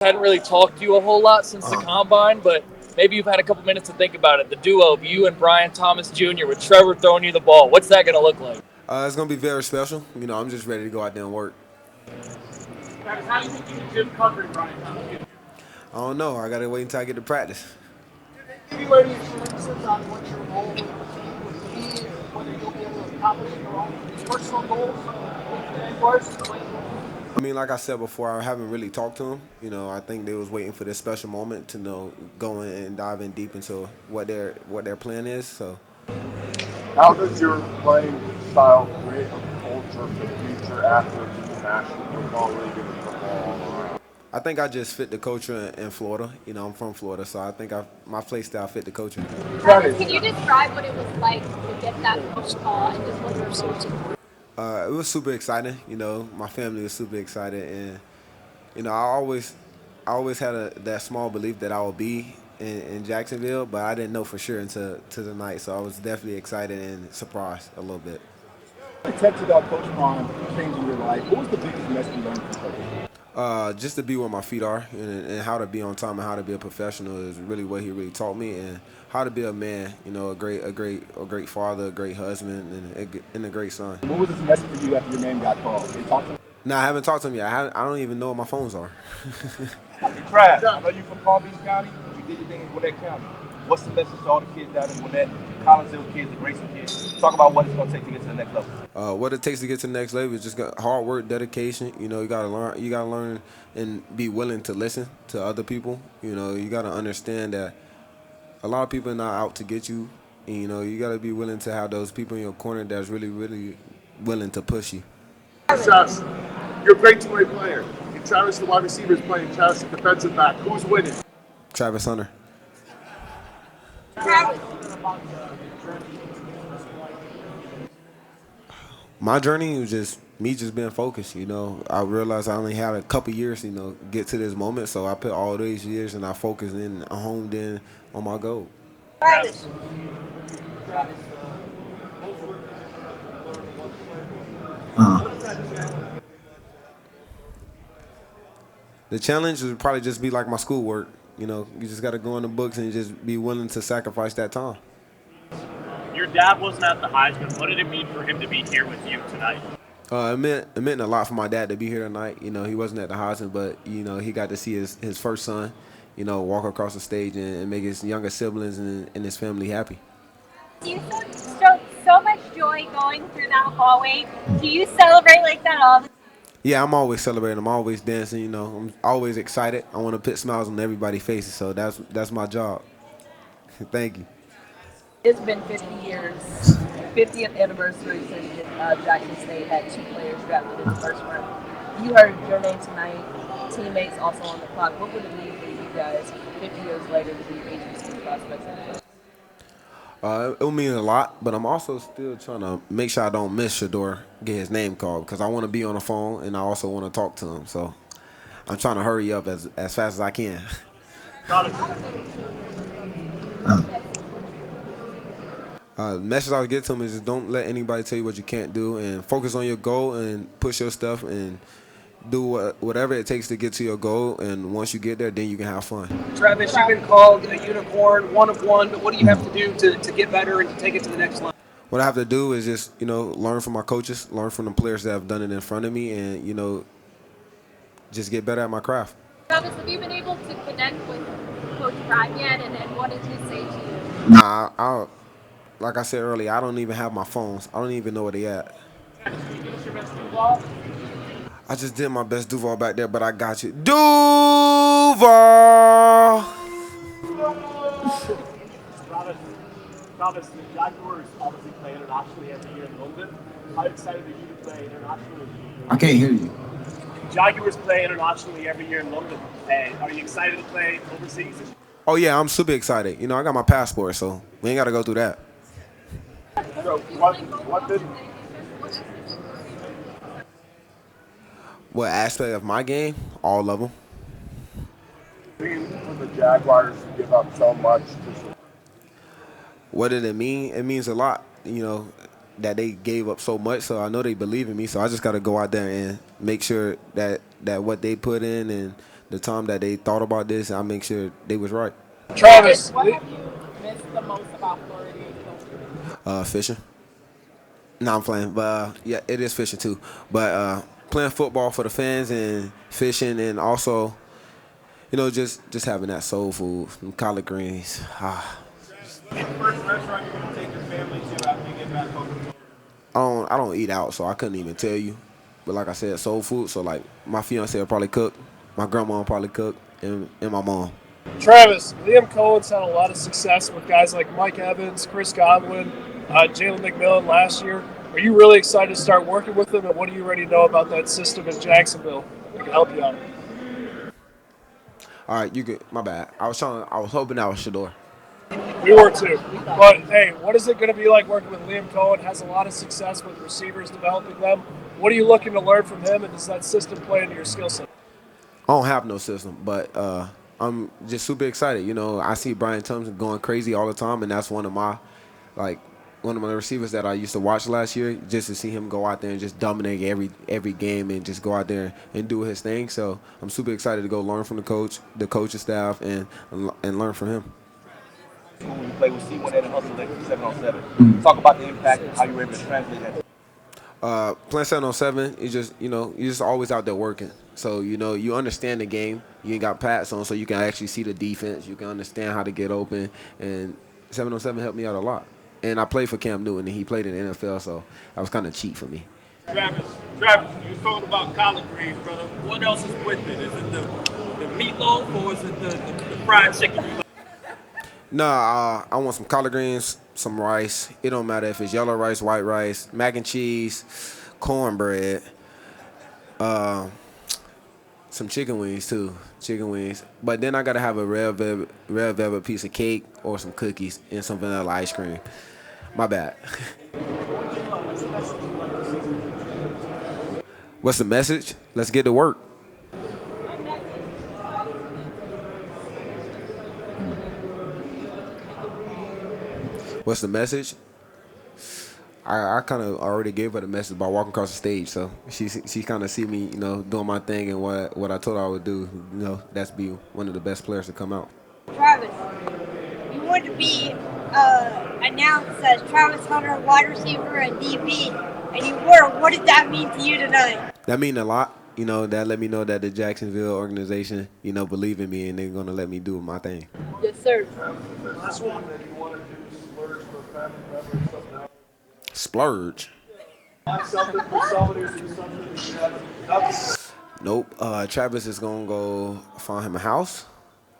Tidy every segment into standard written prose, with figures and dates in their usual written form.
Hadn't really talked to you a whole lot since the combine, but maybe you've had a couple minutes to think about it. The duo of you and Brian Thomas Jr. with Trevor throwing you the ball. What's that going to look like? It's gonna be very special. I'm just ready to go out there and work. Travis, how do you think you can Jim covering Brian Thomas Jr.? I don't know. I gotta wait until I get to practice. Give you any assurances on what your role with the team would be, whether you'll be able to accomplish your own personal goals with the Jaguars? Like I said before, I haven't really talked to them. I think they was waiting for this special moment to go in and dive in deep into what their plan is. So How does your playing style create a culture for future athletes in the National Football League and the football all around? I think I just fit the culture in Florida. I'm from Florida, so I think my play style fit the culture. Travis, can you describe what it was like to get that coach call and just what you received? It was super exciting. My family was super excited, and I always had that small belief that I would be in Jacksonville, but I didn't know for sure until tonight. So I was definitely excited and surprised a little bit. The text about Coach Vaughn changing your life. What was the biggest lesson you learned from Coach? Just to be where my feet are and how to be on time and how to be a professional is really what he really taught me, and how to be a man. A great father, a great husband, and a great son. What was his message for you after your name got called? Did you talk to him? No, I haven't talked to him yet. I don't even know what my phones are. Trav, I know you from Palm Beach County. You did your thing in Gwinnett County. What's the message to all the kids down in Gwinnett, Collinsville kids, the Grayson kids? Talk about what it's going to take to get to the next level. What it takes to get to the next level is just hard work, dedication. You gotta learn. You gotta learn and be willing to listen to other people. You gotta understand that a lot of people are not out to get you. And, you gotta be willing to have those people in your corner that's really, really willing to push you. Travis, you're a great two-way player. And Travis, the wide receiver, is playing. Travis, the defensive back. Who's winning? Travis Hunter. My journey was just me just being focused. I realized I only had a couple years, get to this moment. So I put all these years and I focused in, I homed in on my goal. The challenge would probably just be like my schoolwork. You just got to go in the books and just be willing to sacrifice that time. Your dad wasn't at the Heisman. What did it mean for him to be here with you tonight? It meant a lot for my dad to be here tonight. He wasn't at the Heisman, but he got to see his first son, walk across the stage and make his younger siblings and his family happy. You showed so much joy going through that hallway. Do you celebrate like that all the time? Yeah, I'm always celebrating. I'm always dancing. I'm always excited. I want to put smiles on everybody's faces, so that's my job. Thank you. It's been 50 years, 50th anniversary since Jackson State had two players drafted in the first round. You heard your name tonight, teammates also on the clock. What would it mean for you guys 50 years later to be ACC prospects in the first? It will mean a lot, but I'm also still trying to make sure I don't miss Shador get his name called, because I want to be on the phone and I also want to talk to him. So I'm trying to hurry up as fast as I can. The message I would get to him is just don't let anybody tell you what you can't do, and focus on your goal and push your stuff and do whatever it takes to get to your goal. And once you get there, then you can have fun. Travis, you've been called a unicorn, one of one, but what do you have to do to get better and to take it to the next level? What I have to do is just, learn from my coaches, learn from the players that have done it in front of me, and, just get better at my craft. Travis, have you been able to connect with Coach Prime yet, and what did he say to you? Nah, like I said earlier, I don't even have my phones. I don't even know where they at. I just did my best Duval back there, but I got you. Duval! Travis, the Jaguars obviously play internationally every year in London. How excited are you to play internationally? I can't hear you. Jaguars play internationally every year in London. Are you excited to play overseas? Oh, yeah, I'm super excited. I got my passport, so we ain't got to go through that. So what did What aspect of my game? All of them. mean for the Jaguars to give up so much to? What did it mean? It means a lot, that they gave up so much. So I know they believe in me. So I just got to go out there and make sure that what they put in and the time that they thought about this, I make sure they was right. Travis, What have you missed the most about Florida coaching? Fishing. No, I'm playing, but yeah, it is fishing too. But playing football for the fans and fishing, and also, just having that soul food, some collard greens. What's the first restaurant you're gonna take your family to after you get back home? I don't eat out, so I couldn't even tell you. But like I said, soul food. So like my fiance will probably cook, my grandma will probably cook, and my mom. Travis, Liam Cohen's had a lot of success with guys like Mike Evans, Chris Godwin, Jalen McMillan last year. Are you really excited to start working with them, and what do you already know about that system in Jacksonville that can help you out? All right, you good? My bad. I was hoping that was Shador. We were too. But hey, what is it going to be like working with Liam Cohen? Has a lot of success with receivers, developing them. What are you looking to learn from him, and does that system play into your skill set? I don't have no system, but I'm just super excited. I see Brian Thompson going crazy all the time, and that's one of my receivers that I used to watch last year. Just to see him go out there and just dominate every game and just go out there and do his thing. So I'm super excited to go learn from the coaching staff, and learn from him. When you play with C1 and hustle like 7-on-7, talk about the impact and how you were able to translate that. Playing 7-on-7, you're just always out there working. So you understand the game. You ain't got pads on, so you can actually see the defense. You can understand how to get open, and 7-on-7 helped me out a lot. And I played for Cam Newton, and he played in the NFL, so that was kind of cheap for me. Travis, you was talking about collard greens, brother. What else is with it? Is it the meatloaf or is it the fried chicken? Nah, I want some collard greens, some rice. It don't matter if it's yellow rice, white rice, mac and cheese, cornbread, some chicken wings too. But then I gotta have a red velvet piece of cake or some cookies and some vanilla ice cream. My bad. What's the message? Let's get to work. What's the message? I kind of already gave her the message by walking across the stage, so she kind of see me, doing my thing, and what I told her I would do, that's be one of the best players to come out. Travis, you want to be announced as Travis Hunter, wide receiver and DB, and you were. What did that mean to you tonight? That mean a lot. That let me know that the Jacksonville organization, believe in me, and they're gonna let me do my thing. Yes, sir. Last one that you want to do splurge for a family member or something else? Splurge? Something for somebody or something that you haven't. Nope. Travis is gonna go find him a house.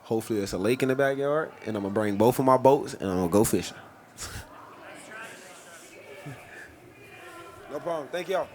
Hopefully, there's a lake in the backyard, and I'm gonna bring both of my boats, and I'm gonna go fishing. No problem. Thank y'all.